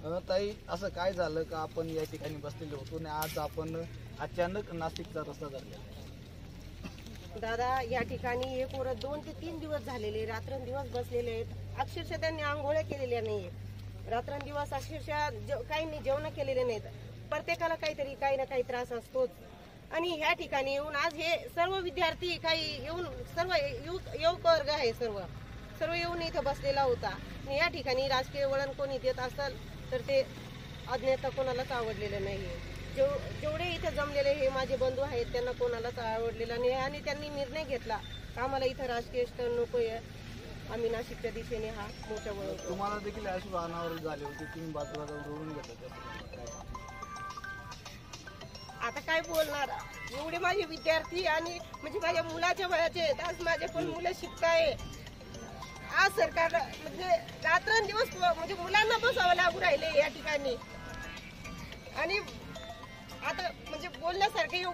ताई, असं काय झालं का आपण या ठिकाणी बसलेलो होतो आणि आज आपण अचानक नाशिकचा रस्ता धरला? दादा, या ठिकाणी हे पोरं 2 ते 3 दिवस झालेले रात्रंदिवस बसलेले आहेत. अक्षरशः त्यांनी आंघोळ्या केलेल्या नाहीये. रात्रंदिवस अक्षरशः काही जेवण केलेले नाहीत. प्रत्येकाला काहीतरी काही ना काही त्रास असतोच. आणि ह्या ठिकाणी येऊन आज हे सर्व विद्यार्थी काही येऊन सर्व युवक वर्ग आहे सर्व येऊन इथं बसलेला होता. आणि या ठिकाणी राजकीय वळण कोणी देत असेल तर ते अज्ञाता कोणालाच आवडलेलं नाहीये. जेवढे इथे जमलेले हे माझे बंधू आहेत त्यांना कोणालाच आवडलेला नाही आणि त्यांनी निर्णय घेतला का आम्हाला इथं राजकीय स्थळ नकोय, आम्ही नाशिकच्या दिशेने हा मोठा वळवतो. तुम्हाला देखील अशी अनावर झाली होती, तुम्ही बाजूला जाऊन घेतला. आता काय बोलणार, एवढे माझे विद्यार्थी आणि म्हणजे माझ्या मुलाच्या वयाचे आहेत. आज माझे पण मुलं शिकताय. आज सरकार म्हणजे रात्रंदिवस म्हणजे मुलांना बसावं लागू राहिले या ठिकाणी. आणि आता म्हणजे बोलण्यासारखं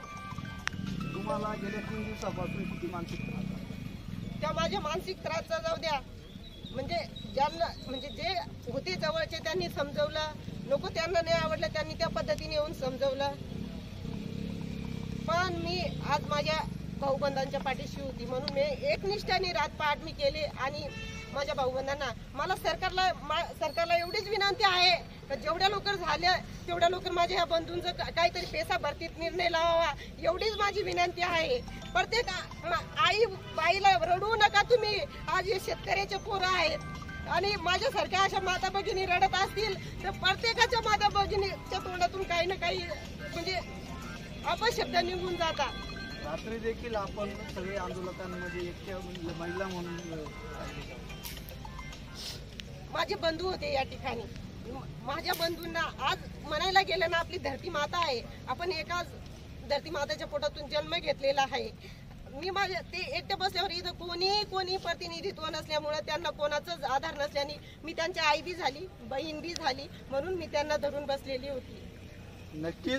तुम्हाला गेल्या 3 दिवसापासून किती मानसिक त्रास? त्या माझ्या मानसिक त्रासचा जाऊ द्या, म्हणजे ज्यांना म्हणजे जे होते जवळचे त्यांनी समजवलं, नको त्यांना नाही आवडलं त्यांनी त्या पद्धतीने येऊन समजवलं. पण मी आज माझ्या भाऊबंधांच्या पाठीशी होती म्हणून मी एकनिष्ठाने रातपाठ मी केले. आणि माझ्या भाऊबंधांना मला सरकारला एवढीच विनंती आहे तर जेवढ्या लवकर झाल्या तेवढ्या लवकर माझ्या ह्या बंधूंचं काहीतरी पेसा भरतीत निर्णय लावावा एवढीच माझी विनंती आहे. प्रत्येक आई बाईला रडवू नका तुम्ही. आज हे शेतकऱ्याचे पोरं आहेत आणि माझ्यासारख्या अशा माता भगिनी रडत असतील तर प्रत्येकाच्या माता भगिनीच्या तोंडातून काही ना काही म्हणजे अपशब्द निघून जातात. रात्री देखील आपण सगळे आंदोलकांमध्ये एकट्या महिला म्हणून माझे बंधू होते या ठिकाणी. माझ्या बंधूंना आज म्हणायला गेलं ना आपली धरती माता आहे, आपण एकाच धरती माताच्या पोटातून जन्म घेतलेला आहे. मी माझ्या ते एकटे बसल्यावर इथं कोणी प्रतिनिधित्व नसल्यामुळे त्यांना कोणाचाच आधार नसल्याने मी त्यांची आई बी झाली, बहीण बी झाली म्हणून मी त्यांना धरून बसलेली होती. नक्कीच